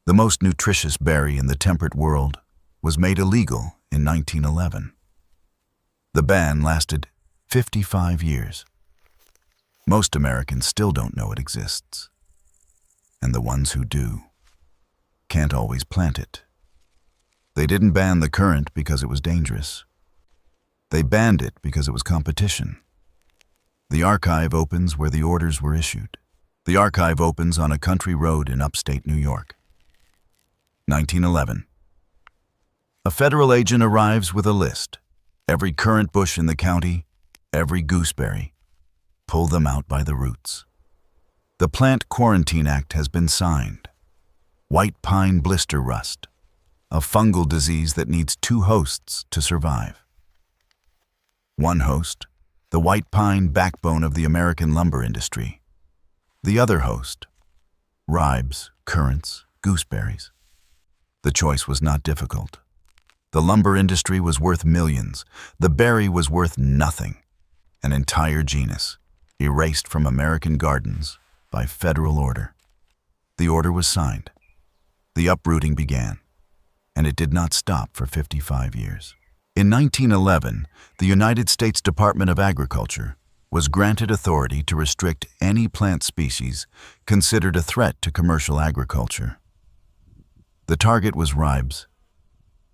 The most nutritious berry in the temperate world was made illegal in 1911. The ban lasted 55 years. Most Americans still don't know it exists. And the ones who do can't always plant it. They didn't ban the currant because it was dangerous. They banned it because it was competition. The archive opens where the orders were issued. The archive opens on a country road in upstate New York. 1911. A federal agent arrives with a list. Every currant bush in the county, every gooseberry. Pull them out by the roots. The Plant Quarantine Act has been signed. White pine blister rust, a fungal disease that needs 2 hosts to survive. One host, the white pine backbone of the American lumber industry. The other host, ribes, currants, gooseberries. The choice was not difficult. The lumber industry was worth millions. The berry was worth nothing. An entire genus, erased from American gardens by federal order. The order was signed. The uprooting began, and it did not stop for 55 years. In 1911, the United States Department of Agriculture was granted authority to restrict any plant species considered a threat to commercial agriculture. The target was ribes,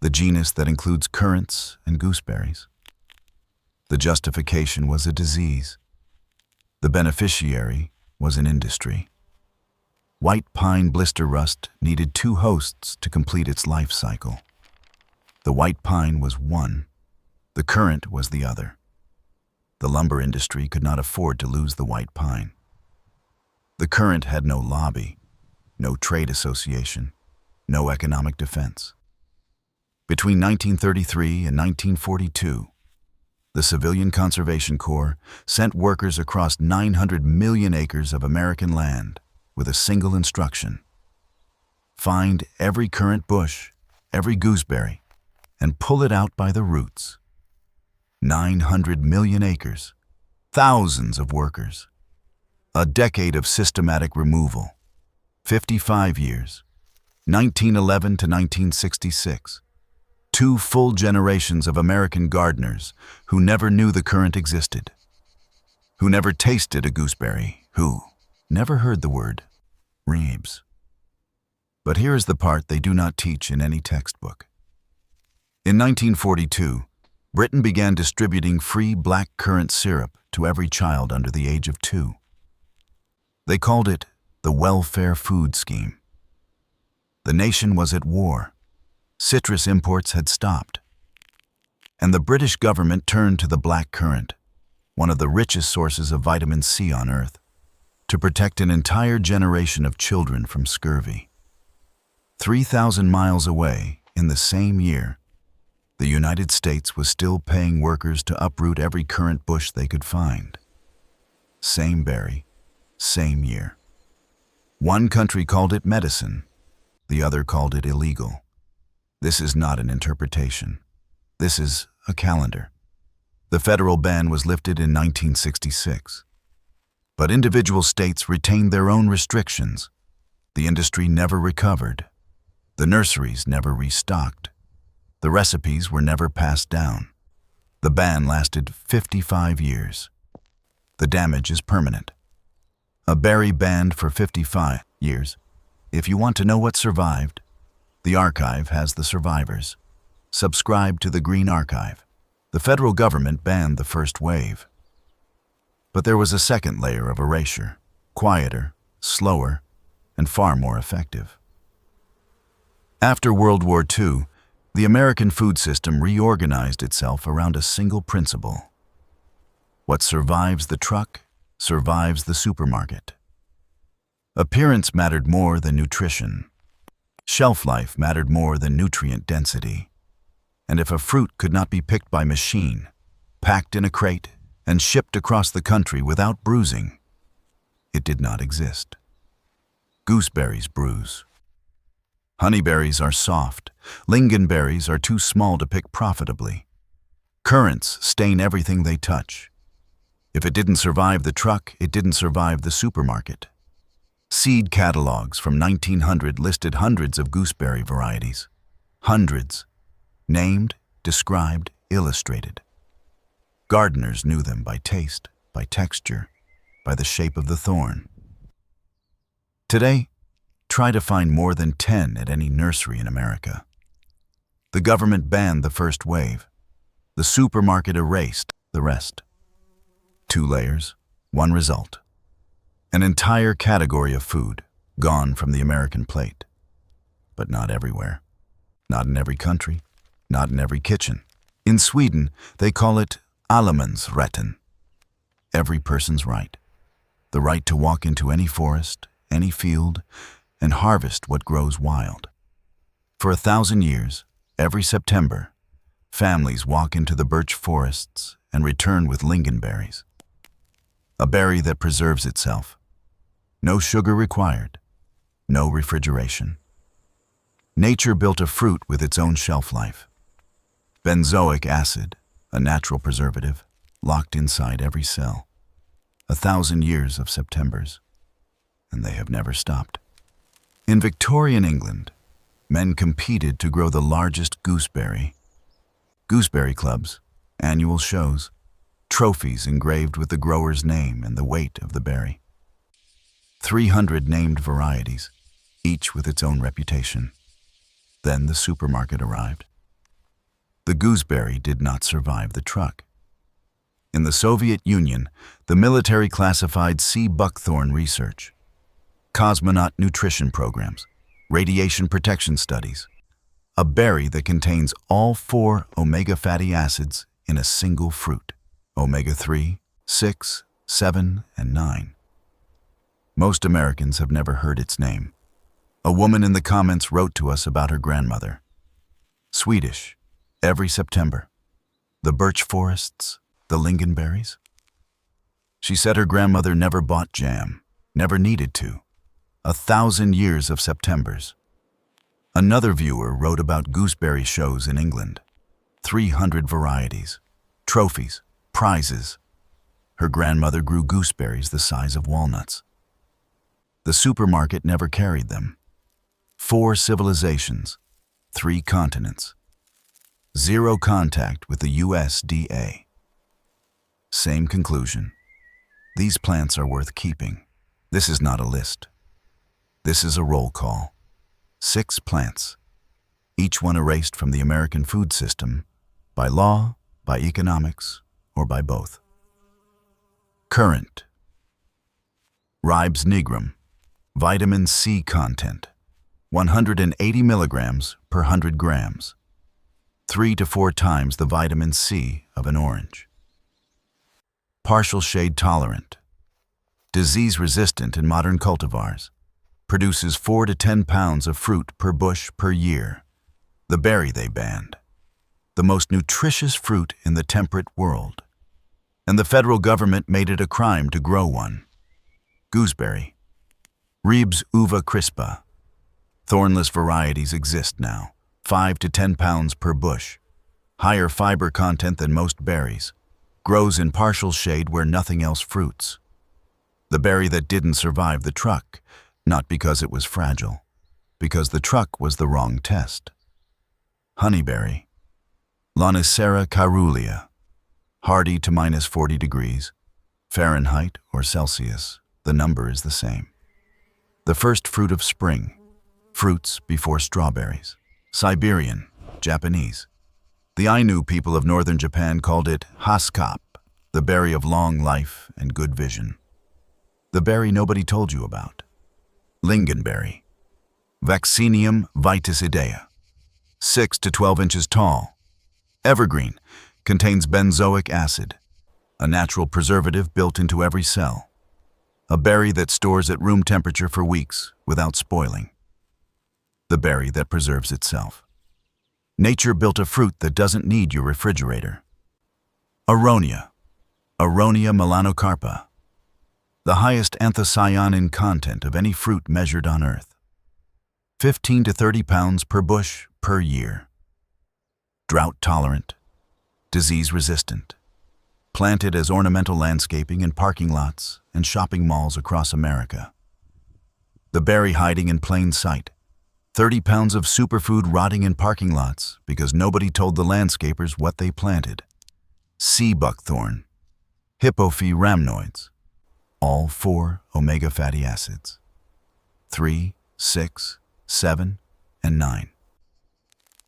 the genus that includes currants and gooseberries. The justification was a disease. The beneficiary was an industry. White pine blister rust needed 2 hosts to complete its life cycle. The white pine was one. The currant was the other. The lumber industry could not afford to lose the white pine. The currant had no lobby, no trade association, no economic defense. Between 1933 and 1942, the Civilian Conservation Corps sent workers across 900 million acres of American land with a single instruction: find every currant bush, every gooseberry, and pull it out by the roots. 900 million acres, thousands of workers. A decade of systematic removal. 55 years, 1911 to 1966. 2 full generations of American gardeners who never knew the currant existed, who never tasted a gooseberry, who never heard the word ribes. But here is the part they do not teach in any textbook. In 1942, Britain began distributing free black currant syrup to every child under the age of 2. They called it the Welfare Food Scheme. The nation was at war. Citrus imports had stopped. And the British government turned to the black currant, one of the richest sources of vitamin C on Earth, to protect an entire generation of children from scurvy. 3,000 miles away, in the same year, the United States was still paying workers to uproot every currant bush they could find. Same berry, same year. One country called it medicine, the other called it illegal. This is not an interpretation. This is a calendar. The federal ban was lifted in 1966. But individual states retained their own restrictions. The industry never recovered. The nurseries never restocked. The recipes were never passed down. The ban lasted 55 years. The damage is permanent. A berry banned for 55 years. If you want to know what survived, the archive has the survivors. Subscribe to the Green Archive. The federal government banned the first wave. But there was a second layer of erasure, quieter, slower, and far more effective. After World War II, the American food system reorganized itself around a single principle. What survives the truck survives the supermarket. Appearance mattered more than nutrition. Shelf life mattered more than nutrient density. And if a fruit could not be picked by machine, packed in a crate, and shipped across the country without bruising, it did not exist. Gooseberries bruise. Honeyberries are soft. Lingonberries are too small to pick profitably. Currants stain everything they touch. If it didn't survive the truck, it didn't survive the supermarket. Seed catalogs from 1900 listed hundreds of gooseberry varieties. Hundreds. Named, described, illustrated. Gardeners knew them by taste, by texture, by the shape of the thorn. Today, try to find more than 10 at any nursery in America. The government banned the first wave. The supermarket erased the rest. 2 layers, 1 result. An entire category of food gone from the American plate. But not everywhere. Not in every country. Not in every kitchen. In Sweden, they call it allemansrätten. Every person's right. The right to walk into any forest, any field, and harvest what grows wild. For 1,000 years, every September, families walk into the birch forests and return with lingonberries. A berry that preserves itself. No sugar required. No refrigeration. Nature built a fruit with its own shelf life. Benzoic acid, a natural preservative, locked inside every cell. 1,000 years of Septembers, and they have never stopped. In Victorian England, men competed to grow the largest gooseberry. Gooseberry clubs, annual shows, trophies engraved with the grower's name and the weight of the berry. 300 named varieties, each with its own reputation. Then the supermarket arrived. The gooseberry did not survive the truck. In the Soviet Union, the military classified sea buckthorn research, cosmonaut nutrition programs, radiation protection studies, a berry that contains all 4 omega fatty acids in a single fruit, omega-3, 6, 7, and 9. Most Americans have never heard its name. A woman in the comments wrote to us about her grandmother. Swedish, every September. The birch forests, the lingonberries. She said her grandmother never bought jam, never needed to. 1,000 years of Septembers. Another viewer wrote about gooseberry shows in England. 300 varieties, trophies, prizes. Her grandmother grew gooseberries the size of walnuts. The supermarket never carried them. 4 civilizations, 3 continents. 0 contact with the USDA. Same conclusion. These plants are worth keeping. This is not a list. This is a roll call. 6 plants, each one erased from the American food system, by law, by economics, or by both. Currant. Ribes nigrum, vitamin C content, 180 milligrams per 100 grams, 3 to 4 times the vitamin C of an orange. Partial shade tolerant, disease resistant in modern cultivars, produces 4 to 10 pounds of fruit per bush per year. The berry they banned. The most nutritious fruit in the temperate world. And the federal government made it a crime to grow one. Gooseberry. Ribes uva crispa. Thornless varieties exist now. 5 to 10 pounds per bush. Higher fiber content than most berries. Grows in partial shade where nothing else fruits. The berry that didn't survive the truck, not because it was fragile, because the truck was the wrong test. Honeyberry. Lonicera caerulea. Hardy to minus 40 degrees. Fahrenheit or Celsius, the number is the same. The first fruit of spring. Fruits before strawberries. Siberian, Japanese. The Ainu people of northern Japan called it haskap, the berry of long life and good vision. The berry nobody told you about. Lingonberry. Vaccinium vitis 6 to 12 inches tall. Evergreen, contains benzoic acid, a natural preservative built into every cell. A berry that stores at room temperature for weeks without spoiling. The berry that preserves itself. Nature built a fruit that doesn't need your refrigerator. Aronia. Aronia melanocarpa. The highest anthocyanin content of any fruit measured on Earth. 15 to 30 pounds per bush per year. Drought tolerant, disease resistant. Planted as ornamental landscaping in parking lots and shopping malls across America. The berry hiding in plain sight. 30 pounds of superfood rotting in parking lots because nobody told the landscapers what they planted. Sea buckthorn. Hippophae rhamnoids. All 4 omega fatty acids. 3, 6, 7, and 9.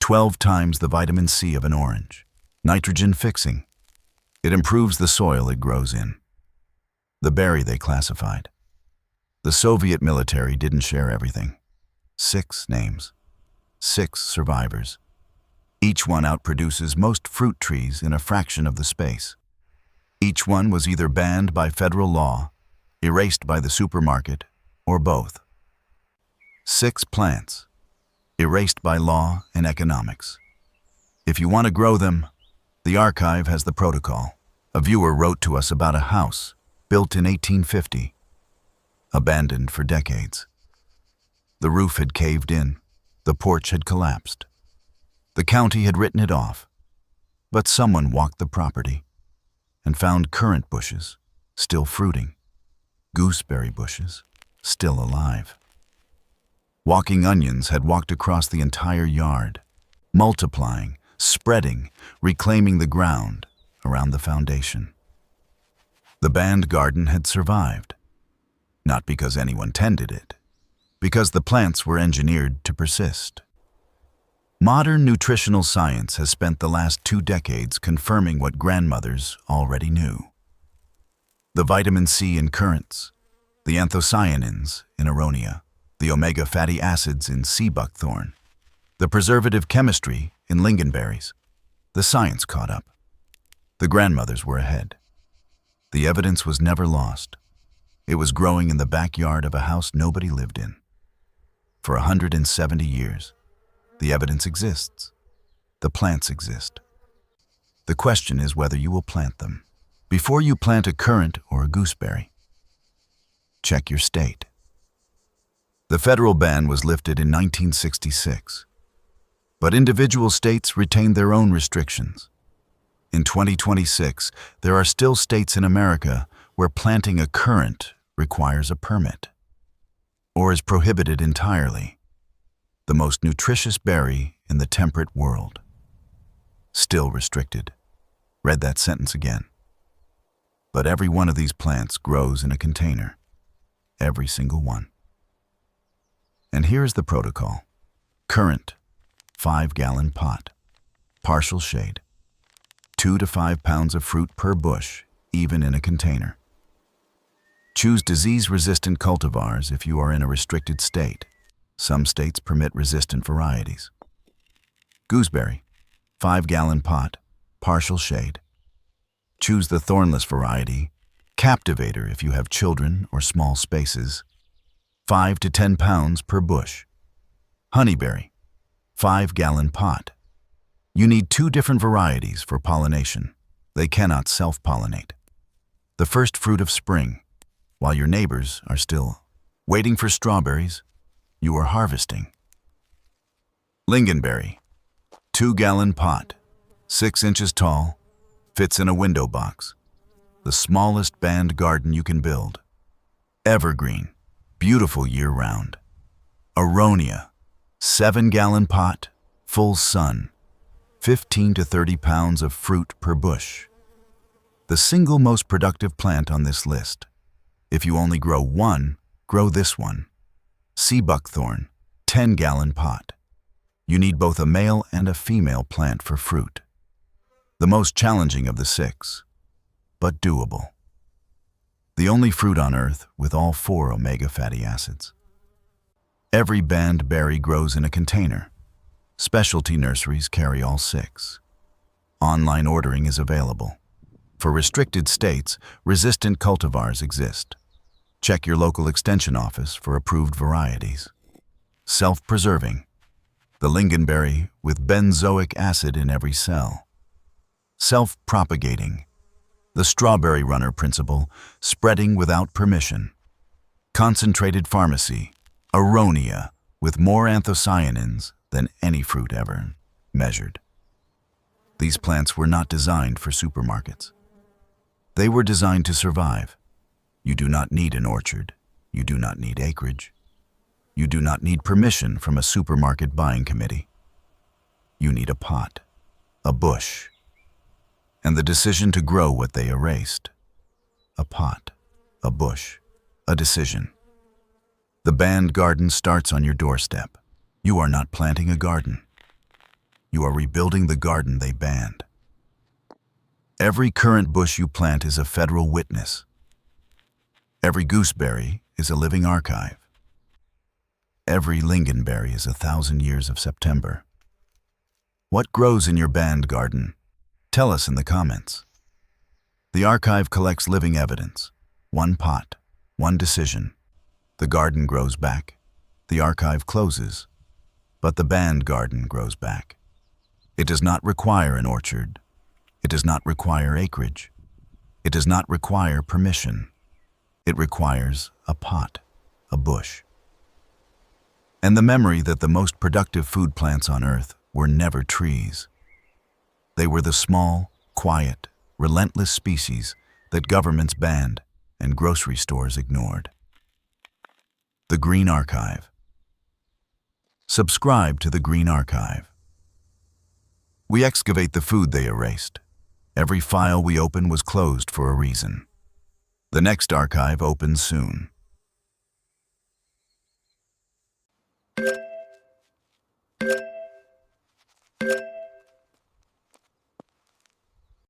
12 times the vitamin C of an orange. Nitrogen fixing. It improves the soil it grows in. The berry they classified. The Soviet military didn't share everything. 6 names. 6 survivors. Each one outproduces most fruit trees in a fraction of the space. Each one was either banned by federal law, erased by the supermarket, or both. 6 plants, erased by law and economics. If you want to grow them, the archive has the protocol. A viewer wrote to us about a house built in 1850, abandoned for decades. The roof had caved in, the porch had collapsed. The county had written it off, but someone walked the property and found currant bushes still fruiting, gooseberry bushes still alive. Walking onions had walked across the entire yard, multiplying, spreading, reclaiming the ground around the foundation. The banned garden had survived, not because anyone tended it, because the plants were engineered to persist. Modern nutritional science has spent the last 2 decades confirming what grandmothers already knew. The vitamin C in currants, the anthocyanins in aronia, the omega fatty acids in sea buckthorn, the preservative chemistry in lingonberries. The science caught up. The grandmothers were ahead. The evidence was never lost. It was growing in the backyard of a house nobody lived in. For 170 years, the evidence exists. The plants exist. The question is whether you will plant them. Before you plant a currant or a gooseberry, check your state. The federal ban was lifted in 1966, but individual states retained their own restrictions. In 2026, there are still states in America where planting a currant requires a permit, or is prohibited entirely. The most nutritious berry in the temperate world. Still restricted. Read that sentence again. But every one of these plants grows in a container. Every single one. And here's the protocol. Currant, 5-gallon pot. Partial shade. 2 to 5 pounds of fruit per bush, even in a container. Choose disease-resistant cultivars if you are in a restricted state. Some states permit resistant varieties. Gooseberry, 5-gallon pot, partial shade. Choose the thornless variety. Captivator if you have children or small spaces. 5 to 10 pounds per bush. Honeyberry, 5-gallon pot. You need 2 different varieties for pollination. They cannot self-pollinate. The first fruit of spring, while your neighbors are still waiting for strawberries, you are harvesting. Lingonberry, 2-gallon pot, 6 inches tall, fits in a window box. The smallest banned garden you can build. Evergreen, beautiful year-round. Aronia, 7-gallon pot, full sun, 15 to 30 pounds of fruit per bush. The single most productive plant on this list. If you only grow one, grow this one. Sea buckthorn, 10-gallon pot. You need both a male and a female plant for fruit. The most challenging of the 6, but doable. The only fruit on earth with all 4 omega fatty acids. Every banned berry grows in a container. Specialty nurseries carry all 6. Online ordering is available. For restricted states, resistant cultivars exist. Check your local extension office for approved varieties. Self-preserving. The lingonberry with benzoic acid in every cell. Self-propagating. The strawberry runner principle, spreading without permission. Concentrated pharmacy. Aronia, with more anthocyanins than any fruit ever measured. These plants were not designed for supermarkets. They were designed to survive. You do not need an orchard. You do not need acreage. You do not need permission from a supermarket buying committee. You need a pot, a bush, and the decision to grow what they erased. A pot, a bush, a decision. The banned garden starts on your doorstep. You are not planting a garden. You are rebuilding the garden they banned. Every currant bush you plant is a federal witness. Every gooseberry is a living archive. Every lingonberry is 1,000 years of September. What grows in your banned garden? Tell us in the comments. The archive collects living evidence. One pot, one decision. The garden grows back. The archive closes. But the banned garden grows back. It does not require an orchard. It does not require acreage. It does not require permission. It requires a pot, a bush. And the memory that the most productive food plants on Earth were never trees. They were the small, quiet, relentless species that governments banned and grocery stores ignored. The Green Archive. Subscribe to the Green Archive. We excavate the food they erased. Every file we open was closed for a reason. The next archive opens soon.